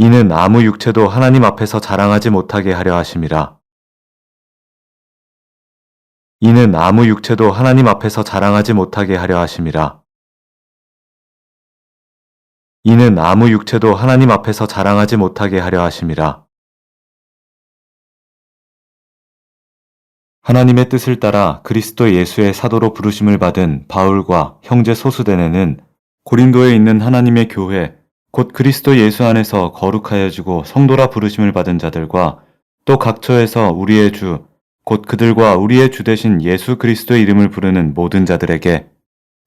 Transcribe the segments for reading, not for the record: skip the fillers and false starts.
이는 아무 육체도 하나님 앞에서 자랑하지 못하게 하려 하심이라. 이는 아무 육체도 하나님 앞에서 자랑하지 못하게 하려 하심이라. 이는 아무 육체도 하나님 앞에서 자랑하지 못하게 하려 하심이라. 하나님의 뜻을 따라 그리스도 예수의 사도로 부르심을 받은 바울과 형제 소수대네는 고린도에 있는 하나님의 교회, 곧 그리스도 예수 안에서 거룩하여지고 성도라 부르심을 받은 자들과 또 각처에서 우리의 주, 곧 그들과 우리의 주 되신 예수 그리스도의 이름을 부르는 모든 자들에게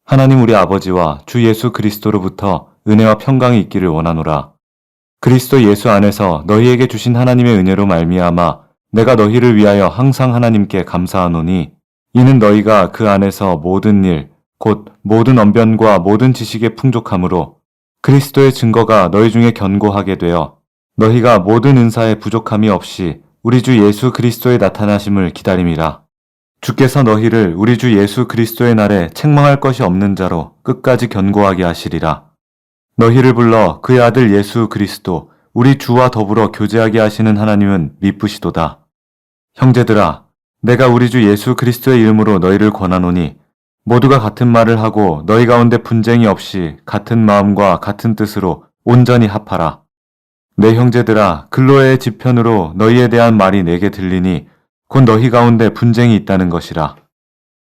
하나님 우리 아버지와 주 예수 그리스도로부터 은혜와 평강이 있기를 원하노라. 그리스도 예수 안에서 너희에게 주신 하나님의 은혜로 말미암아 내가 너희를 위하여 항상 하나님께 감사하노니 이는 너희가 그 안에서 모든 일, 곧 모든 언변과 모든 지식의 풍족함으로 그리스도의 증거가 너희 중에 견고하게 되어 너희가 모든 은사에 부족함이 없이 우리 주 예수 그리스도의 나타나심을 기다림이라. 주께서 너희를 우리 주 예수 그리스도의 날에 책망할 것이 없는 자로 끝까지 견고하게 하시리라. 너희를 불러 그의 아들 예수 그리스도 우리 주와 더불어 교제하게 하시는 하나님은 미쁘시도다. 형제들아, 내가 우리 주 예수 그리스도의 이름으로 너희를 권하노니 모두가 같은 말을 하고 너희 가운데 분쟁이 없이 같은 마음과 같은 뜻으로 온전히 합하라. 내 형제들아, 글로의 지편으로 너희에 대한 말이 내게 들리니 곧 너희 가운데 분쟁이 있다는 것이라.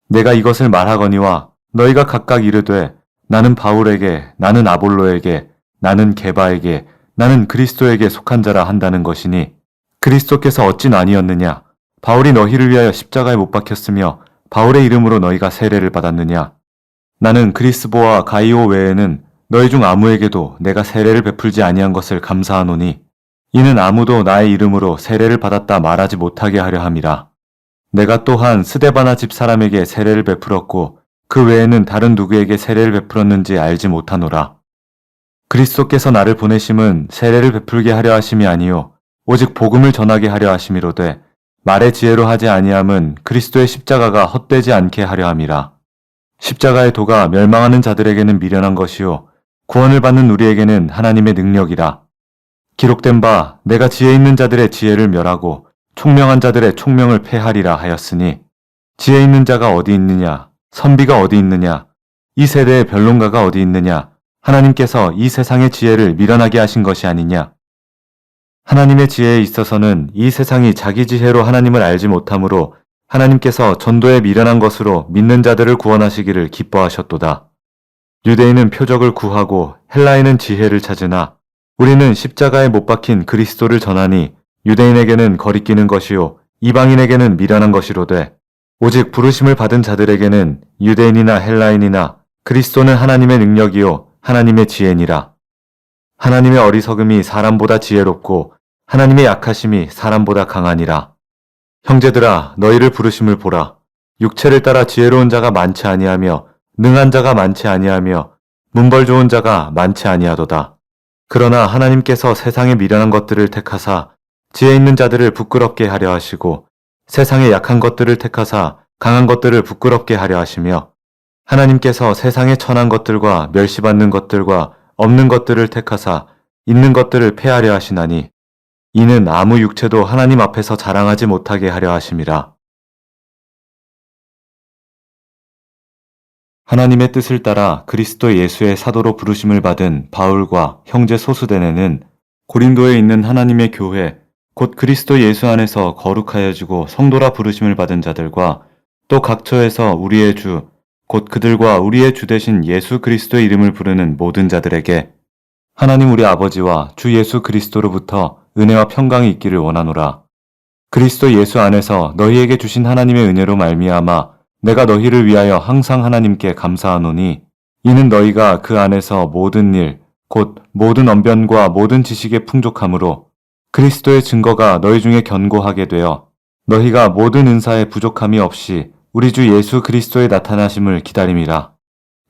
내가 이것을 말하거니와 너희가 각각 이르되 나는 바울에게, 나는 아볼로에게, 나는 게바에게, 나는 그리스도에게 속한 자라 한다는 것이니 그리스도께서 어찌 아니었느냐? 바울이 너희를 위하여 십자가에 못 박혔으며 바울의 이름으로 너희가 세례를 받았느냐? 나는 그리스보와 가이오 외에는 너희 중 아무에게도 내가 세례를 베풀지 아니한 것을 감사하노니 이는 아무도 나의 이름으로 세례를 받았다 말하지 못하게 하려 함이라. 내가 또한 스데바나 집 사람에게 세례를 베풀었고 그 외에는 다른 누구에게 세례를 베풀었는지 알지 못하노라. 그리스도께서 나를 보내심은 세례를 베풀게 하려 하심이 아니요 오직 복음을 전하게 하려 하심이로되 말의 지혜로 하지 아니함은 그리스도의 십자가가 헛되지 않게 하려 함이라. 십자가의 도가 멸망하는 자들에게는 미련한 것이요 구원을 받는 우리에게는 하나님의 능력이라. 기록된 바 내가 지혜 있는 자들의 지혜를 멸하고 총명한 자들의 총명을 패하리라 하였으니 지혜 있는 자가 어디 있느냐? 선비가 어디 있느냐? 이 세대의 변론가가 어디 있느냐? 하나님께서 이 세상의 지혜를 미련하게 하신 것이 아니냐? 하나님의 지혜에 있어서는 이 세상이 자기 지혜로 하나님을 알지 못하므로 하나님께서 전도에 미련한 것으로 믿는 자들을 구원하시기를 기뻐하셨도다. 유대인은 표적을 구하고 헬라인은 지혜를 찾으나 우리는 십자가에 못 박힌 그리스도를 전하니 유대인에게는 거리끼는 것이요 이방인에게는 미련한 것이로되 오직 부르심을 받은 자들에게는 유대인이나 헬라인이나 그리스도는 하나님의 능력이요 하나님의 지혜니라. 하나님의 어리석음이 사람보다 지혜롭고 하나님의 약하심이 사람보다 강하니라. 형제들아, 너희를 부르심을 보라. 육체를 따라 지혜로운 자가 많지 아니하며 능한 자가 많지 아니하며 문벌 좋은 자가 많지 아니하도다. 그러나 하나님께서 세상에 미련한 것들을 택하사 지혜 있는 자들을 부끄럽게 하려 하시고 세상에 약한 것들을 택하사 강한 것들을 부끄럽게 하려 하시며 하나님께서 세상에 천한 것들과 멸시받는 것들과 없는 것들을 택하사 있는 것들을 폐하려 하시나니 이는 아무 육체도 하나님 앞에서 자랑하지 못하게 하려 하심이라. 하나님의 뜻을 따라 그리스도 예수의 사도로 부르심을 받은 바울과 형제 소수대네는 고린도에 있는 하나님의 교회, 곧 그리스도 예수 안에서 거룩하여지고 성도라 부르심을 받은 자들과 또 각처에서 우리의 주, 곧 그들과 우리의 주 되신 예수 그리스도의 이름을 부르는 모든 자들에게 하나님 우리 아버지와 주 예수 그리스도로부터 은혜와 평강이 있기를 원하노라. 그리스도 예수 안에서 너희에게 주신 하나님의 은혜로 말미암아 내가 너희를 위하여 항상 하나님께 감사하노니 이는 너희가 그 안에서 모든 일, 곧 모든 언변과 모든 지식의 풍족함으로 그리스도의 증거가 너희 중에 견고하게 되어 너희가 모든 은사에 부족함이 없이 우리 주 예수 그리스도의 나타나심을 기다림이라.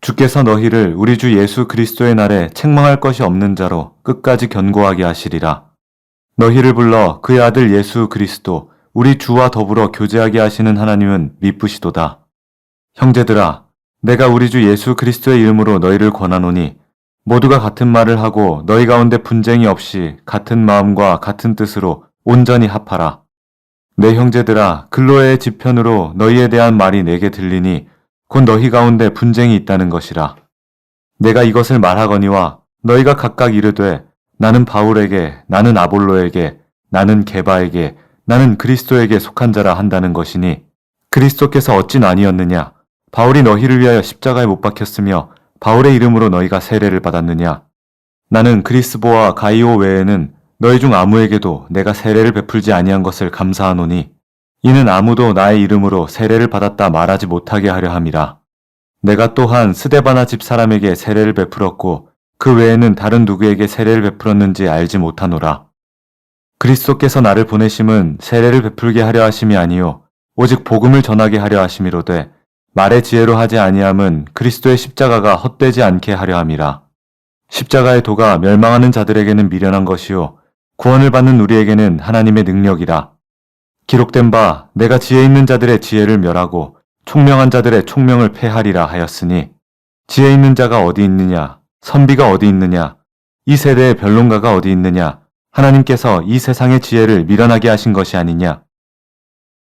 주께서 너희를 우리 주 예수 그리스도의 날에 책망할 것이 없는 자로 끝까지 견고하게 하시리라. 너희를 불러 그의 아들 예수 그리스도 우리 주와 더불어 교제하게 하시는 하나님은 미쁘시도다. 형제들아, 내가 우리 주 예수 그리스도의 이름으로 너희를 권하노니 모두가 같은 말을 하고 너희 가운데 분쟁이 없이 같은 마음과 같은 뜻으로 온전히 합하라. 내 형제들아, 글로의 지편으로 너희에 대한 말이 내게 들리니 곧 너희 가운데 분쟁이 있다는 것이라. 내가 이것을 말하거니와 너희가 각각 이르되 나는 바울에게, 나는 아볼로에게, 나는 게바에게, 나는 그리스도에게 속한 자라 한다는 것이니 그리스도께서 어찌 아니었느냐? 바울이 너희를 위하여 십자가에 못 박혔으며 바울의 이름으로 너희가 세례를 받았느냐? 나는 그리스보와 가이오 외에는 너희 중 아무에게도 내가 세례를 베풀지 아니한 것을 감사하노니 이는 아무도 나의 이름으로 세례를 받았다 말하지 못하게 하려 함이라. 내가 또한 스데바나 집 사람에게 세례를 베풀었고 그 외에는 다른 누구에게 세례를 베풀었는지 알지 못하노라. 그리스도께서 나를 보내심은 세례를 베풀게 하려 하심이 아니요 오직 복음을 전하게 하려 하심이로되 말의 지혜로 하지 아니함은 그리스도의 십자가가 헛되지 않게 하려 함이라. 십자가의 도가 멸망하는 자들에게는 미련한 것이요 구원을 받는 우리에게는 하나님의 능력이라. 기록된 바 내가 지혜 있는 자들의 지혜를 멸하고 총명한 자들의 총명을 패하리라 하였으니 지혜 있는 자가 어디 있느냐? 선비가 어디 있느냐? 이 세대의 변론가가 어디 있느냐? 하나님께서 이 세상의 지혜를 미련하게 하신 것이 아니냐?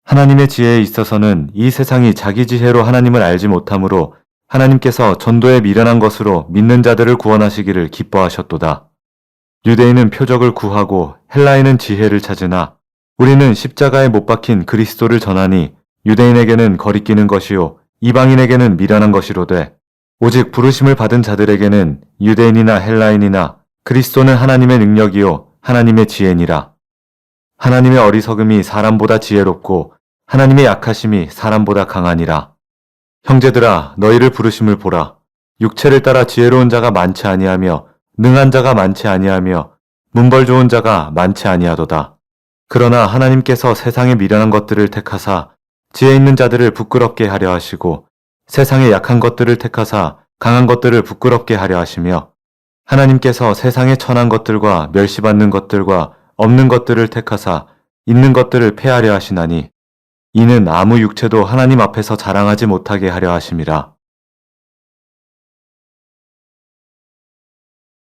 하나님의 지혜에 있어서는 이 세상이 자기 지혜로 하나님을 알지 못하므로 하나님께서 전도에 미련한 것으로 믿는 자들을 구원하시기를 기뻐하셨도다. 유대인은 표적을 구하고 헬라인은 지혜를 찾으나 우리는 십자가에 못 박힌 그리스도를 전하니 유대인에게는 거리끼는 것이요 이방인에게는 미련한 것이로되 오직 부르심을 받은 자들에게는 유대인이나 헬라인이나 그리스도는 하나님의 능력이요 하나님의 지혜니라. 하나님의 어리석음이 사람보다 지혜롭고 하나님의 약하심이 사람보다 강하니라. 형제들아, 너희를 부르심을 보라. 육체를 따라 지혜로운 자가 많지 아니하며 능한 자가 많지 아니하며 문벌 좋은 자가 많지 아니하도다. 그러나 하나님께서 세상에 미련한 것들을 택하사 지혜 있는 자들을 부끄럽게 하려 하시고 세상에 약한 것들을 택하사 강한 것들을 부끄럽게 하려 하시며 하나님께서 세상에 천한 것들과 멸시받는 것들과 없는 것들을 택하사 있는 것들을 폐하려 하시나니 이는 아무 육체도 하나님 앞에서 자랑하지 못하게 하려 하심이라.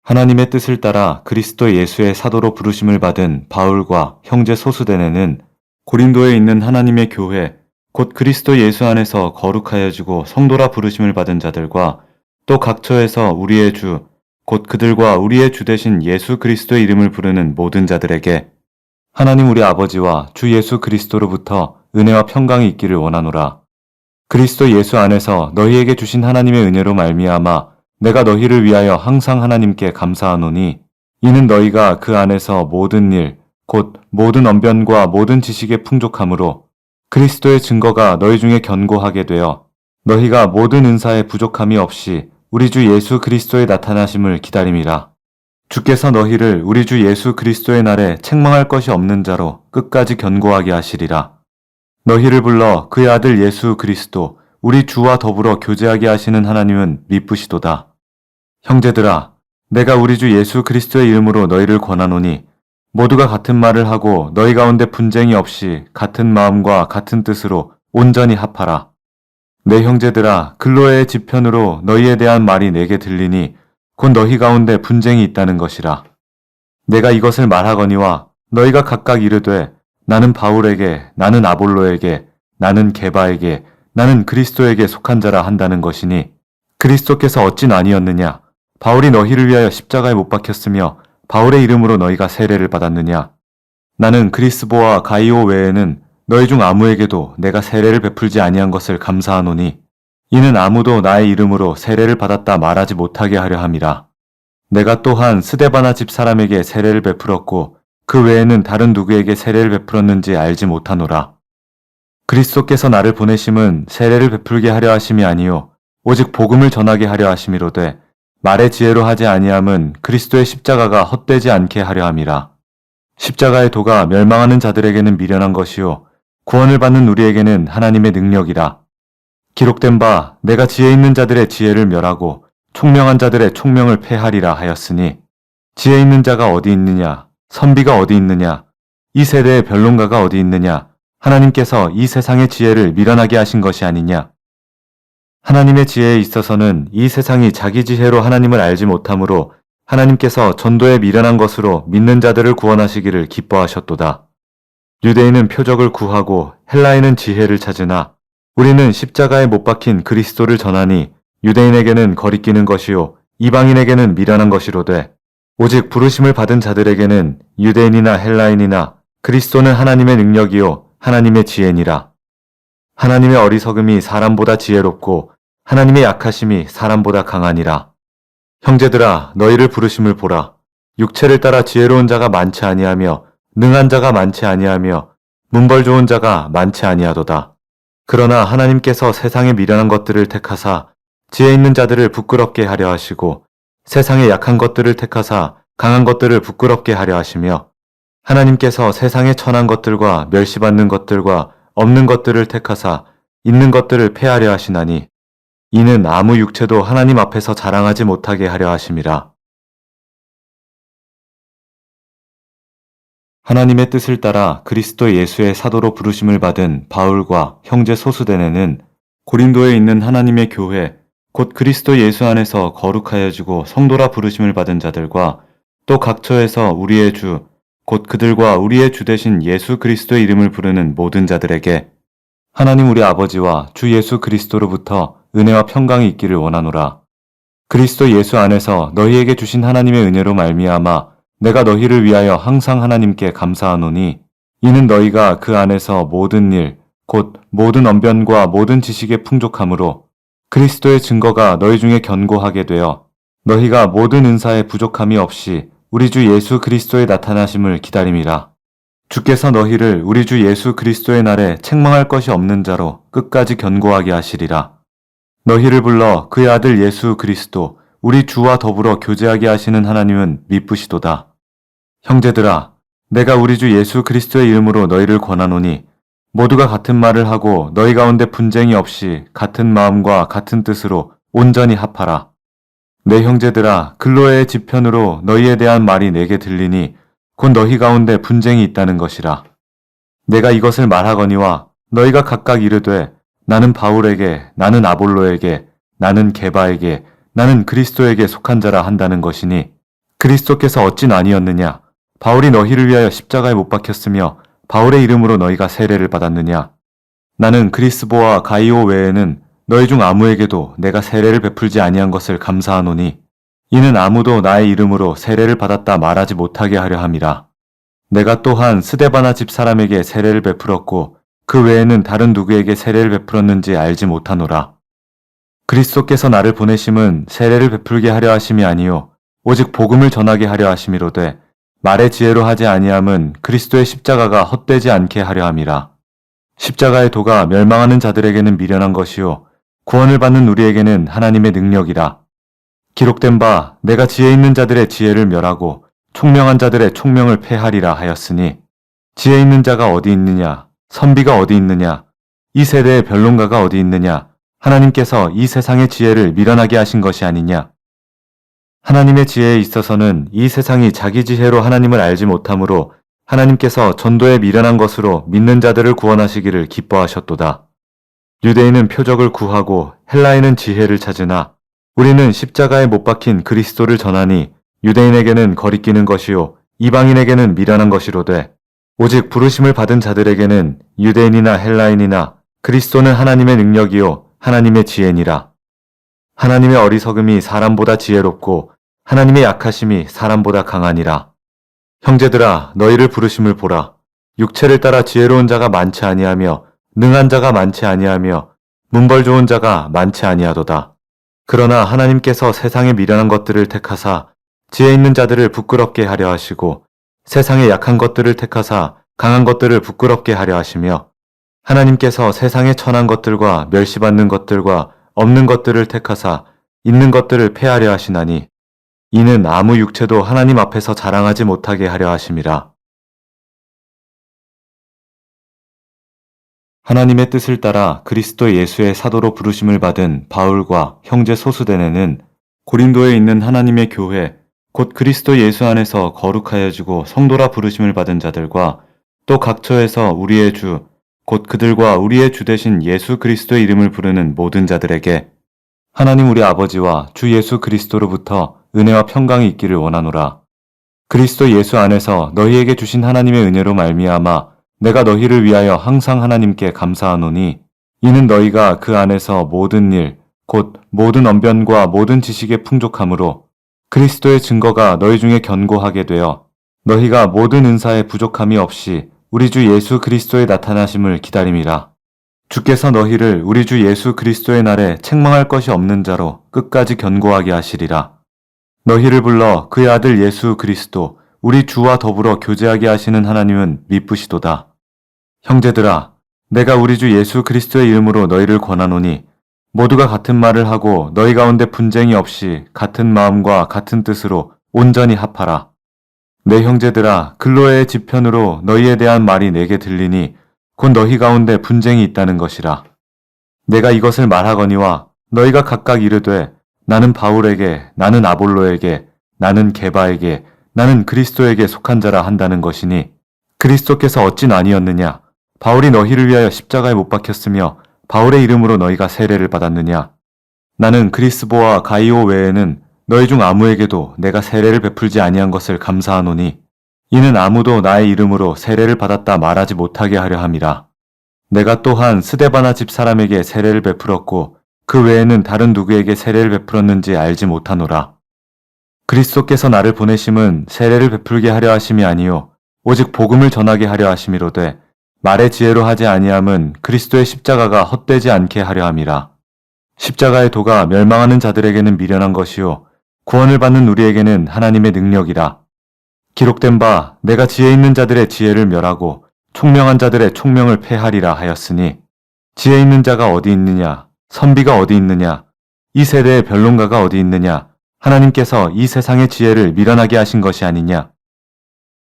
하나님의 뜻을 따라 그리스도 예수의 사도로 부르심을 받은 바울과 형제 소수대네는 고린도에 있는 하나님의 교회 곧 그리스도 예수 안에서 거룩하여지고 성도라 부르심을 받은 자들과 또 각처에서 우리의 주 곧 그들과 우리의 주 되신 예수 그리스도의 이름을 부르는 모든 자들에게 하나님 우리 아버지와 주 예수 그리스도로부터 은혜와 평강이 있기를 원하노라. 그리스도 예수 안에서 너희에게 주신 하나님의 은혜로 말미암아 내가 너희를 위하여 항상 하나님께 감사하노니 이는 너희가 그 안에서 모든 일 곧 모든 언변과 모든 지식의 풍족함으로 그리스도의 증거가 너희 중에 견고하게 되어 너희가 모든 은사에 부족함이 없이 우리 주 예수 그리스도의 나타나심을 기다림이라. 주께서 너희를 우리 주 예수 그리스도의 날에 책망할 것이 없는 자로 끝까지 견고하게 하시리라. 너희를 불러 그의 아들 예수 그리스도 우리 주와 더불어 교제하게 하시는 하나님은 미쁘시도다. 형제들아, 내가 우리 주 예수 그리스도의 이름으로 너희를 권하노니 모두가 같은 말을 하고 너희 가운데 분쟁이 없이 같은 마음과 같은 뜻으로 온전히 합하라. 내 형제들아, 글로의 지편으로 너희에 대한 말이 내게 들리니 곧 너희 가운데 분쟁이 있다는 것이라. 내가 이것을 말하거니와 너희가 각각 이르되 나는 바울에게, 나는 아볼로에게, 나는 게바에게, 나는 그리스도에게 속한 자라 한다는 것이니 그리스도께서 어찌 아니었느냐? 바울이 너희를 위하여 십자가에 못 박혔으며 바울의 이름으로 너희가 세례를 받았느냐? 나는 그리스보와 가이오 외에는 너희 중 아무에게도 내가 세례를 베풀지 아니한 것을 감사하노니 이는 아무도 나의 이름으로 세례를 받았다 말하지 못하게 하려 함이라. 내가 또한 스데바나 집 사람에게 세례를 베풀었고 그 외에는 다른 누구에게 세례를 베풀었는지 알지 못하노라. 그리스도께서 나를 보내심은 세례를 베풀게 하려 하심이 아니요 오직 복음을 전하게 하려 하심이로되 말의 지혜로 하지 아니함은 그리스도의 십자가가 헛되지 않게 하려 함이라. 십자가의 도가 멸망하는 자들에게는 미련한 것이요 구원을 받는 우리에게는 하나님의 능력이라. 기록된 바 내가 지혜 있는 자들의 지혜를 멸하고 총명한 자들의 총명을 패하리라 하였으니 지혜 있는 자가 어디 있느냐? 선비가 어디 있느냐? 이 세대의 변론가가 어디 있느냐? 하나님께서 이 세상의 지혜를 미련하게 하신 것이 아니냐? 하나님의 지혜에 있어서는 이 세상이 자기 지혜로 하나님을 알지 못하므로 하나님께서 전도에 미련한 것으로 믿는 자들을 구원하시기를 기뻐하셨도다. 유대인은 표적을 구하고 헬라인은 지혜를 찾으나 우리는 십자가에 못 박힌 그리스도를 전하니 유대인에게는 거리끼는 것이요 이방인에게는 미련한 것이로되 오직 부르심을 받은 자들에게는 유대인이나 헬라인이나 그리스도는 하나님의 능력이요 하나님의 지혜니라. 하나님의 어리석음이 사람보다 지혜롭고 하나님의 약하심이 사람보다 강하니라. 형제들아 너희를 부르심을 보라. 육체를 따라 지혜로운 자가 많지 아니하며 능한 자가 많지 아니하며 문벌 좋은 자가 많지 아니하도다. 그러나 하나님께서 세상에 미련한 것들을 택하사 지혜 있는 자들을 부끄럽게 하려 하시고 세상에 약한 것들을 택하사 강한 것들을 부끄럽게 하려 하시며 하나님께서 세상에 천한 것들과 멸시받는 것들과 없는 것들을 택하사 있는 것들을 폐하려 하시나니 이는 아무 육체도 하나님 앞에서 자랑하지 못하게 하려 하심이라. 하나님의 뜻을 따라 그리스도 예수의 사도로 부르심을 받은 바울과 형제 소수대네는 고린도에 있는 하나님의 교회 곧 그리스도 예수 안에서 거룩하여지고 성도라 부르심을 받은 자들과 또 각처에서 우리의 주 곧 그들과 우리의 주 되신 예수 그리스도의 이름을 부르는 모든 자들에게 하나님 우리 아버지와 주 예수 그리스도로부터 은혜와 평강이 있기를 원하노라. 그리스도 예수 안에서 너희에게 주신 하나님의 은혜로 말미암아 내가 너희를 위하여 항상 하나님께 감사하노니 이는 너희가 그 안에서 모든 일 곧 모든 언변과 모든 지식의 풍족함으로 그리스도의 증거가 너희 중에 견고하게 되어 너희가 모든 은사에 부족함이 없이 우리 주 예수 그리스도의 나타나심을 기다림이라. 주께서 너희를 우리 주 예수 그리스도의 날에 책망할 것이 없는 자로 끝까지 견고하게 하시리라. 너희를 불러 그의 아들 예수 그리스도 우리 주와 더불어 교제하게 하시는 하나님은 미쁘시도다. 형제들아, 내가 우리 주 예수 그리스도의 이름으로 너희를 권하노니 모두가 같은 말을 하고 너희 가운데 분쟁이 없이 같은 마음과 같은 뜻으로 온전히 합하라. 내 형제들아, 글로의 지편으로 너희에 대한 말이 내게 들리니 곧 너희 가운데 분쟁이 있다는 것이라. 내가 이것을 말하거니와 너희가 각각 이르되 나는 바울에게, 나는 아볼로에게, 나는 게바에게, 나는 그리스도에게 속한 자라 한다는 것이니 그리스도께서 어찌 아니었느냐? 바울이 너희를 위하여 십자가에 못 박혔으며 바울의 이름으로 너희가 세례를 받았느냐? 나는 그리스보와 가이오 외에는 너희 중 아무에게도 내가 세례를 베풀지 아니한 것을 감사하노니 이는 아무도 나의 이름으로 세례를 받았다 말하지 못하게 하려 함이라. 내가 또한 스데바나 집 사람에게 세례를 베풀었고 그 외에는 다른 누구에게 세례를 베풀었는지 알지 못하노라. 그리스도께서 나를 보내심은 세례를 베풀게 하려 하심이 아니요 오직 복음을 전하게 하려 하심이로되 말의 지혜로 하지 아니함은 그리스도의 십자가가 헛되지 않게 하려 함이라. 십자가의 도가 멸망하는 자들에게는 미련한 것이요 구원을 받는 우리에게는 하나님의 능력이라. 기록된 바 내가 지혜 있는 자들의 지혜를 멸하고 총명한 자들의 총명을 폐하리라 하였으니 지혜 있는 자가 어디 있느냐? 선비가 어디 있느냐? 이 세대의 변론가가 어디 있느냐? 하나님께서 이 세상의 지혜를 미련하게 하신 것이 아니냐? 하나님의 지혜에 있어서는 이 세상이 자기 지혜로 하나님을 알지 못하므로 하나님께서 전도에 미련한 것으로 믿는 자들을 구원하시기를 기뻐하셨도다. 유대인은 표적을 구하고 헬라인은 지혜를 찾으나 우리는 십자가에 못 박힌 그리스도를 전하니 유대인에게는 거리끼는 것이요 이방인에게는 미련한 것이로되 오직 부르심을 받은 자들에게는 유대인이나 헬라인이나 그리스도는 하나님의 능력이요 하나님의 지혜니라. 하나님의 어리석음이 사람보다 지혜롭고 하나님의 약하심이 사람보다 강하니라. 형제들아 너희를 부르심을 보라. 육체를 따라 지혜로운 자가 많지 아니하며 능한 자가 많지 아니하며 문벌 좋은 자가 많지 아니하도다. 그러나 하나님께서 세상에 미련한 것들을 택하사 지혜 있는 자들을 부끄럽게 하려 하시고 세상에 약한 것들을 택하사 강한 것들을 부끄럽게 하려 하시며 하나님께서 세상에 천한 것들과 멸시받는 것들과 없는 것들을 택하사 있는 것들을 폐하려 하시나니 이는 아무 육체도 하나님 앞에서 자랑하지 못하게 하려 하심이라. 하나님의 뜻을 따라 그리스도 예수의 사도로 부르심을 받은 바울과 형제 소수대네는 고린도에 있는 하나님의 교회 곧 그리스도 예수 안에서 거룩하여지고 성도라 부르심을 받은 자들과 또 각처에서 우리의 주 곧 그들과 우리의 주 되신 예수 그리스도의 이름을 부르는 모든 자들에게 하나님 우리 아버지와 주 예수 그리스도로부터 은혜와 평강이 있기를 원하노라. 그리스도 예수 안에서 너희에게 주신 하나님의 은혜로 말미암아 내가 너희를 위하여 항상 하나님께 감사하노니 이는 너희가 그 안에서 모든 일, 곧 모든 언변과 모든 지식의 풍족함으로 그리스도의 증거가 너희 중에 견고하게 되어 너희가 모든 은사에 부족함이 없이 우리 주 예수 그리스도의 나타나심을 기다림이라. 주께서 너희를 우리 주 예수 그리스도의 날에 책망할 것이 없는 자로 끝까지 견고하게 하시리라. 너희를 불러 그의 아들 예수 그리스도 우리 주와 더불어 교제하게 하시는 하나님은 미쁘시도다. 형제들아, 내가 우리 주 예수 그리스도의 이름으로 너희를 권하노니 모두가 같은 말을 하고 너희 가운데 분쟁이 없이 같은 마음과 같은 뜻으로 온전히 합하라. 내 형제들아, 글로의 지편으로 너희에 대한 말이 내게 들리니 곧 너희 가운데 분쟁이 있다는 것이라. 내가 이것을 말하거니와 너희가 각각 이르되 나는 바울에게, 나는 아볼로에게, 나는 게바에게, 나는 그리스도에게 속한 자라 한다는 것이니 그리스도께서 어찌 아니었느냐? 바울이 너희를 위하여 십자가에 못 박혔으며 바울의 이름으로 너희가 세례를 받았느냐? 나는 그리스보와 가이오 외에는 너희 중 아무에게도 내가 세례를 베풀지 아니한 것을 감사하노니 이는 아무도 나의 이름으로 세례를 받았다 말하지 못하게 하려 함이라. 내가 또한 스데바나 집 사람에게 세례를 베풀었고 그 외에는 다른 누구에게 세례를 베풀었는지 알지 못하노라. 그리스도께서 나를 보내심은 세례를 베풀게 하려 하심이 아니요 오직 복음을 전하게 하려 하심이로되 말의 지혜로 하지 아니함은 그리스도의 십자가가 헛되지 않게 하려 함이라. 십자가의 도가 멸망하는 자들에게는 미련한 것이요 구원을 받는 우리에게는 하나님의 능력이라. 기록된 바 내가 지혜 있는 자들의 지혜를 멸하고 총명한 자들의 총명을 폐하리라 하였으니 지혜 있는 자가 어디 있느냐? 선비가 어디 있느냐? 이 세대의 변론가가 어디 있느냐? 하나님께서 이 세상의 지혜를 미련하게 하신 것이 아니냐?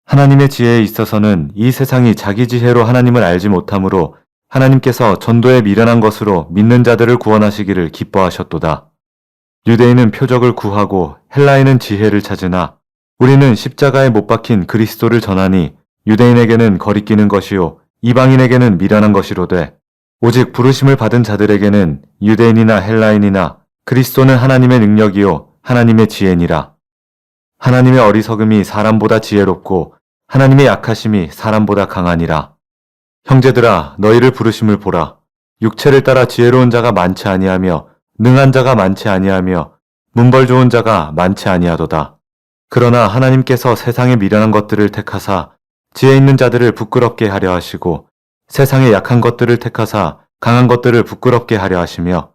하나님의 지혜에 있어서는 이 세상이 자기 지혜로 하나님을 알지 못하므로 하나님께서 전도에 미련한 것으로 믿는 자들을 구원하시기를 기뻐하셨도다. 유대인은 표적을 구하고 헬라인은 지혜를 찾으나 우리는 십자가에 못 박힌 그리스도를 전하니 유대인에게는 거리끼는 것이요 이방인에게는 미련한 것이로되 오직 부르심을 받은 자들에게는 유대인이나 헬라인이나 그리스도는 하나님의 능력이요 하나님의 지혜니라. 하나님의 어리석음이 사람보다 지혜롭고 하나님의 약하심이 사람보다 강하니라. 형제들아, 너희를 부르심을 보라. 육체를 따라 지혜로운 자가 많지 아니하며 능한 자가 많지 아니하며 문벌 좋은 자가 많지 아니하도다. 그러나 하나님께서 세상에 미련한 것들을 택하사 지혜 있는 자들을 부끄럽게 하려 하시고 세상에 약한 것들을 택하사 강한 것들을 부끄럽게 하려 하시며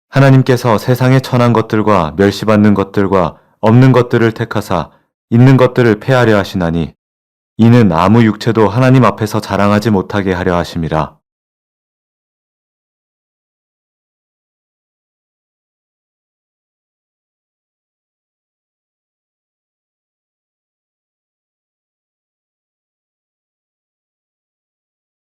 하나님께서 세상에 천한 것들과 멸시받는 것들과 없는 것들을 택하사 있는 것들을 폐하려 하시나니 이는 아무 육체도 하나님 앞에서 자랑하지 못하게 하려 하심이라.